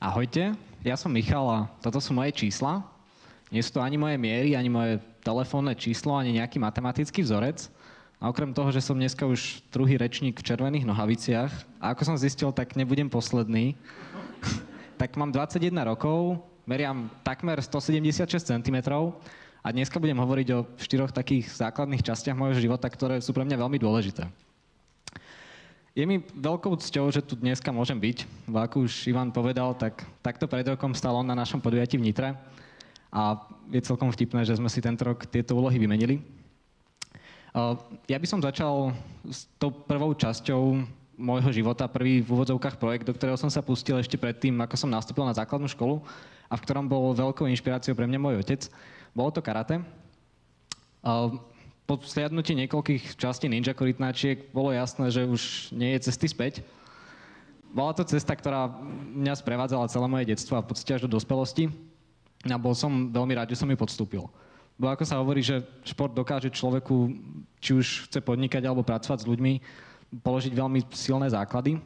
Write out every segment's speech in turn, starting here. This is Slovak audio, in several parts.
Ahojte, ja som Michal a toto sú moje čísla. Nie sú to ani moje miery, ani moje telefónne číslo, ani nejaký matematický vzorec. A okrem toho, že som dneska už druhý rečník v červených nohaviciach, a ako som zistil, tak nebudem posledný, tak mám 21 rokov, meriam takmer 176 cm a dneska budem hovoriť o 4 takých základných častiach môjho života, ktoré sú pre mňa veľmi dôležité. Je mi veľkou cťou, že tu dneska môžem byť, lebo ako už Ivan povedal, tak takto pred rokom stál on na našom podujatí v Nitre a je celkom vtipné, že sme si tento rok tieto úlohy vymenili. Ja by som začal s tou prvou časťou môjho života, prvý v úvodzovkách projekt, do ktorého som sa pustil ešte predtým, ako som nastúpil na základnú školu a v ktorom bol veľkou inšpiráciou pre mňa môj otec. Bolo to karate. Po sliadnutí niekoľkých častí ninja korytnáčiek bolo jasné, že už nie je cesty späť. Bola to cesta, ktorá mňa sprevádzala celé moje detstvo a v podstate až do dospelosti. A bol som veľmi rád, že som ju podstúpil. Bo ako sa hovorí, že šport dokáže človeku, či už chce podnikať alebo pracovať s ľuďmi, položiť veľmi silné základy.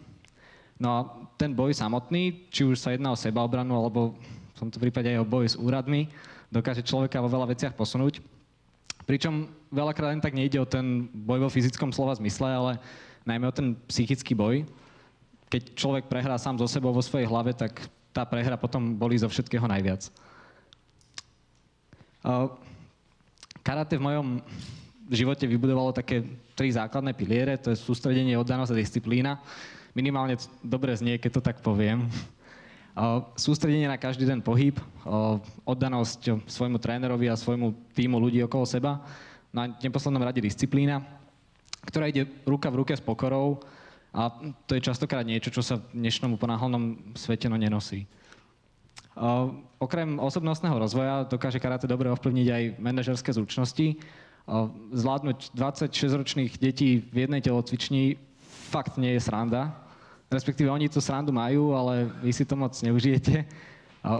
No a ten boj samotný, či už sa jedná o sebaobranu, alebo v tomto prípade aj o boj s úradmi, dokáže človeka vo veľa veciach posunúť. Pričom veľakrát len tak nejde o ten boj vo fyzickom slova zmysle, ale najmä o ten psychický boj. Keď človek prehrá sám so sebou vo svojej hlave, tak tá prehra potom bolí zo všetkého najviac. Karate v mojom živote vybudovalo také 3 základné piliere, to je sústredenie, oddanosť a disciplína. Minimálne dobre znie, keď to tak poviem. Sústredenie na každý den pohyb, oddanosť svojmu trénerovi a svojmu tímu ľudí okolo seba, no a v neposlednom rade disciplína, ktorá ide ruka v ruke s pokorou a to je častokrát niečo, čo sa v dnešnom ponáhľnom svete nenosí. Okrem osobnostného rozvoja dokáže karate dobre ovplyvniť aj manažerské zručnosti. Zvládnuť 26-ročných detí v jednej telocvični fakt nie je sranda. Respektíve oni tú srandu majú, ale vy si to moc neužijete.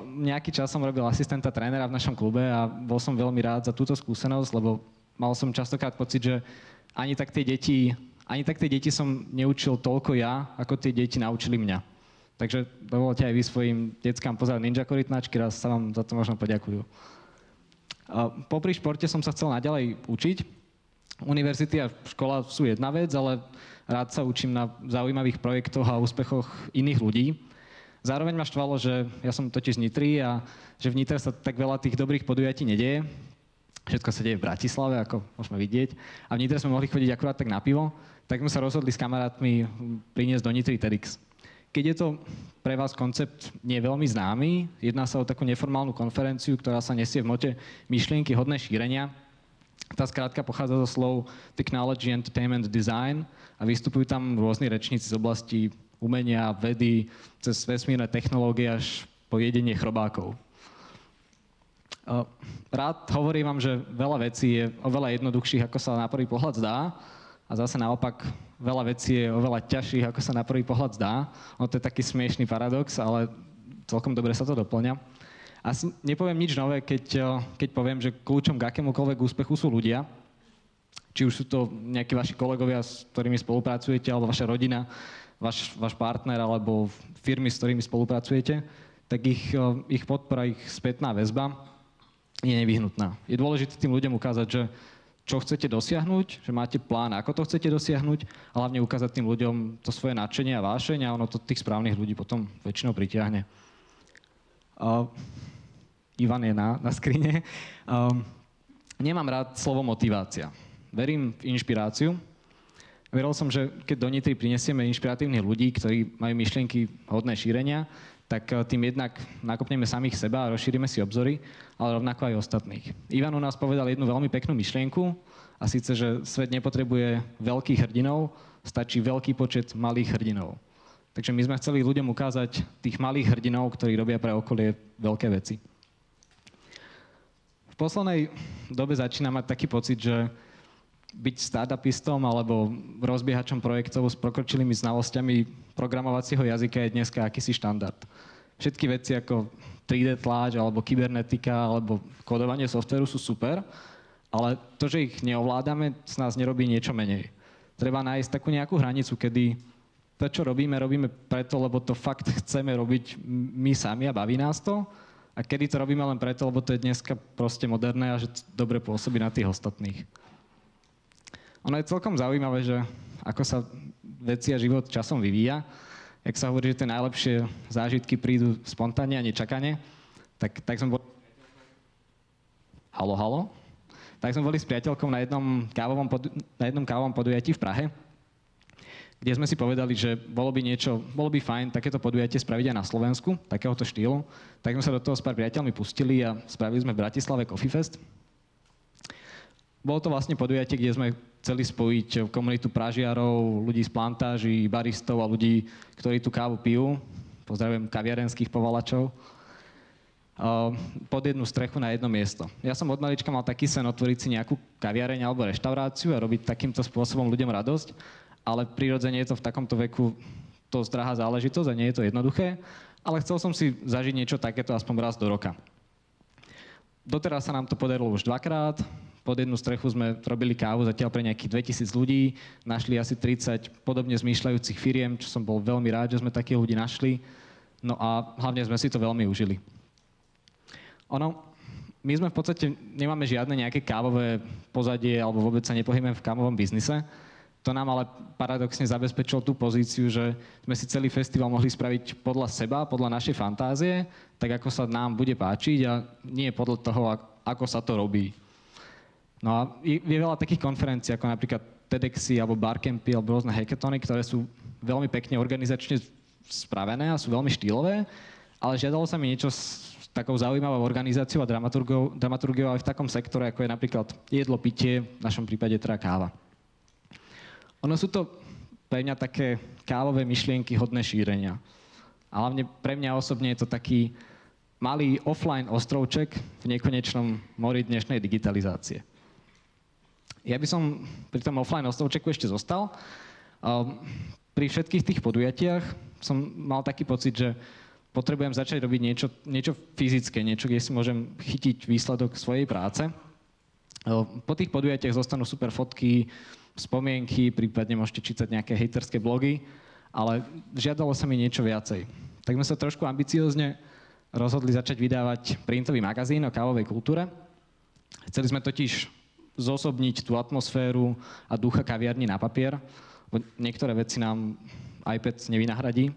Nejaký čas som robil asistenta trénera v našom klube a bol som veľmi rád za túto skúsenosť, lebo mal som častokrát pocit, že ani tak tie deti som neučil toľko ja, ako tie deti naučili mňa. Takže dovolte aj vy svojim deckám pozerať ninja korytnáčky, raz sa vám za to možno poďakujú. Popri športe som sa chcel naďalej učiť. Univerzity a škola sú jedna vec, ale rád sa učím na zaujímavých projektoch a úspechoch iných ľudí. Zároveň ma štvalo, že ja som totiž z Nitry a že v Nitre sa tak veľa tých dobrých podujatí nedieje. Všetko sa deje v Bratislave, ako môžeme vidieť. A v Nitre sme mohli chodiť akurát tak na pivo, tak sme sa rozhodli s kamarátmi priniesť do Nitry TEDx. Keď je to pre vás koncept nie veľmi známy, jedná sa o takú neformálnu konferenciu, ktorá sa nesie v mote myšlienky hodné šírenia. Tá skrátka pochádza zo slov Technology, Entertainment, Design a vystupujú tam rôzni rečníci z oblasti umenia, vedy, cez vesmírne technológie až po jedenie chrobákov. Rád hovorím vám, že veľa vecí je oveľa jednoduchších, ako sa na prvý pohľad zdá, a zase naopak veľa vecí je oveľa ťažších, ako sa na prvý pohľad zdá. No to je taký smiešný paradox, ale celkom dobre sa to doplňa. Asi nepoviem nič nové, keď poviem, že kľúčom k akémukoľvek úspechu sú ľudia. Či už sú to nejakí vaši kolegovia, s ktorými spolupracujete, alebo vaša rodina, váš partner, alebo firmy, s ktorými spolupracujete, tak ich podpora, ich spätná väzba je nevyhnutná. Je dôležité tým ľuďom ukázať, že čo chcete dosiahnuť, že máte plán, ako to chcete dosiahnuť, a hlavne ukázať tým ľuďom to svoje nadšenie a vášeň a ono to tých správnych ľudí potom väčšinou pritiahne. Ivan je na skrine. Nemám rád slovo motivácia. Verím v inšpiráciu. Veril som, že keď do Nitry prinesieme inšpiratívnych ľudí, ktorí majú myšlienky hodné šírenia, tak tým jednak nakopneme samých seba a rozšírime si obzory, ale rovnako aj ostatných. Ivan u nás povedal jednu veľmi peknú myšlienku, a síce, že svet nepotrebuje veľkých hrdinov, stačí veľký počet malých hrdinov. Takže my sme chceli ľuďom ukázať tých malých hrdinov, ktorí robia pre okolie veľké veci. V poslednej dobe začínam mať taký pocit, že byť startupistom alebo rozbiehačom projektov s pokročilými znalosťami programovacieho jazyka je dneska akýsi štandard. Všetky veci ako 3D tláč alebo kybernetika alebo kódovanie softvéru sú super, ale to, že ich neovládame, z nás nerobí niečo menej. Treba nájsť takú nejakú hranicu, kedy to, čo robíme preto, lebo to fakt chceme robiť my sami a baví nás to. A kedy to robíme len preto, lebo to je dneska proste moderné a že dobre pôsobí na tých ostatných. Ono je celkom zaujímavé, že ako sa veci a život časom vyvíja. Jak sa hovorí, že tie najlepšie zážitky prídu spontánne a nečakane, tak sme boli... Haló? Tak sme boli s priateľkou na jednom kávovom podujatí v Prahe, kde sme si povedali, že bolo by fajn takéto podujatie spraviť aj na Slovensku, takéhoto štýlu. Tak sme sa do toho s pár priateľmi pustili a spravili sme v Bratislave Coffee Fest. Bolo to vlastne podujatie, kde sme chceli spojiť komunitu pražiarov, ľudí z plantáží, baristov a ľudí, ktorí tú kávu pijú. Pozdravujem kaviarenských povalačov. Pod jednu strechu na jedno miesto. Ja som od malička mal taký sen otvoriť si nejakú kaviareň alebo reštauráciu a robiť takýmto spôsobom ľuďom radosť, ale prirodzene je to v takomto veku dosť drahá záležitosť a nie je to jednoduché, ale chcel som si zažiť niečo takéto aspoň raz do roka. Doteraz sa nám to podarilo už 2-krát. Pod jednu strechu sme robili kávu zatiaľ pre nejakých 2000 ľudí, našli asi 30 podobne zmýšľajúcich firiem, čo som bol veľmi rád, že sme takých ľudí našli. No a hlavne sme si to veľmi užili. My sme v podstate, nemáme žiadne nejaké kávové pozadie alebo vôbec sa nepohybujeme v kávovom biznise. To nám ale paradoxne zabezpečilo tú pozíciu, že sme si celý festival mohli spraviť podľa seba, podľa našej fantázie, tak ako sa nám bude páčiť a nie podľa toho, ako sa to robí. No a je veľa takých konferencií, ako napríklad TEDxy alebo Barcampy alebo rôzne hackathony, ktoré sú veľmi pekne organizačne spravené a sú veľmi štýlové, ale žiadalo sa mi niečo s takou zaujímavou organizáciou a dramaturgiou aj v takom sektore, ako je napríklad jedlo, pitie, v našom prípade teda káva. Ono sú to pre mňa také kávové myšlienky hodné šírenia. A hlavne pre mňa osobne je to taký malý offline ostrovček v nekonečnom mori dnešnej digitalizácie. Ja by som pri tom offline ostrovčeku ešte zostal. Pri všetkých tých podujatiach som mal taký pocit, že potrebujem začať robiť niečo fyzické, niečo, kde si môžem chytiť výsledok svojej práce. Po tých podujatiach zostanú super fotky, spomienky, prípadne môžete čítať nejaké hejterské blogy, ale žiadalo sa mi niečo viacej. Tak sme sa trošku ambiciozne rozhodli začať vydávať printový magazín o kávovej kultúre. Chceli sme totiž zosobniť tú atmosféru a ducha kaviarní na papier. Niektoré veci nám iPad nevynahradí.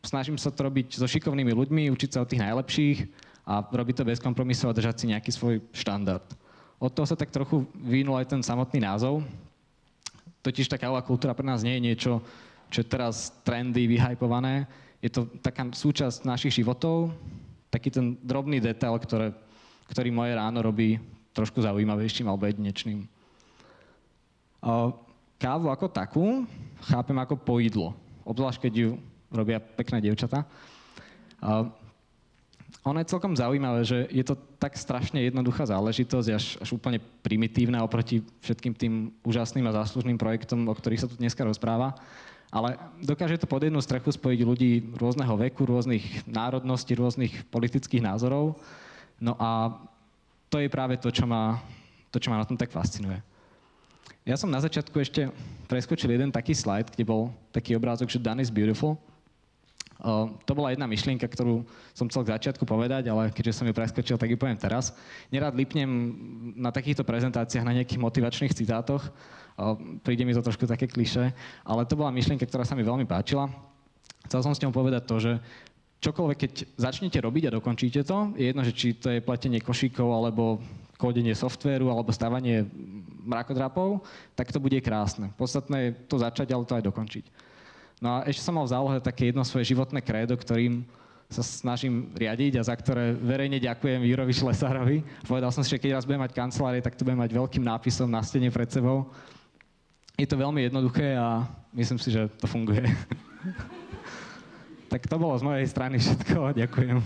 Snažím sa to robiť so šikovnými ľuďmi, učiť sa od tých najlepších a robiť to bez kompromisov a držať si nejaký svoj štandard. Od toho sa tak trochu vyvinul aj ten samotný názov. Totiž tá kávová kultúra pre nás nie je niečo, čo je teraz trendy, vyhypované. Je to taká súčasť našich životov, taký ten drobný detail, ktorý moje ráno robí trošku zaujímavejším alebo jedinečným. Kávu ako takú chápem ako pojídlo, obzvlášť keď ju robia pekné dievčatá. Ono je celkom zaujímavé, že je to tak strašne jednoduchá záležitosť, až úplne primitívna oproti všetkým tým úžasným a záslužným projektom, o ktorých sa tu dneska rozpráva. Ale dokáže to pod jednu strechu spojiť ľudí rôzneho veku, rôznych národností, rôznych politických názorov. No a to je práve to, čo ma na tom tak fascinuje. Ja som na začiatku ešte preskočil jeden taký slajd, kde bol taký obrázok, že done is beautiful. To bola jedna myšlienka, ktorú som chcel k začiatku povedať, ale keďže som ju preskočil, tak ju poviem teraz. Nerád lipnem na takýchto prezentáciách na nejakých motivačných citátoch. Príde mi to trošku také klišé, ale to bola myšlienka, ktorá sa mi veľmi páčila. Chcel som s ňou povedať to, že čokoľvek, keď začnete robiť a dokončíte to, je jedno, že či to je pletenie košíkov, alebo kódenie softvéru, alebo stavanie mrakodrapov, tak to bude krásne. Podstatné je to začať, ale to aj dokončiť. No a ešte som mal v zálohe také jedno svoje životné krédo, ktorým sa snažím riadiť a za ktoré verejne ďakujem Júrovi Šlesárovi. Povedal som si, že keď raz budem mať kancelárie, tak to budem mať veľkým nápisom na stene pred sebou. Je to veľmi jednoduché a myslím si, že to funguje. Tak to bolo z mojej strany všetko. Ďakujem.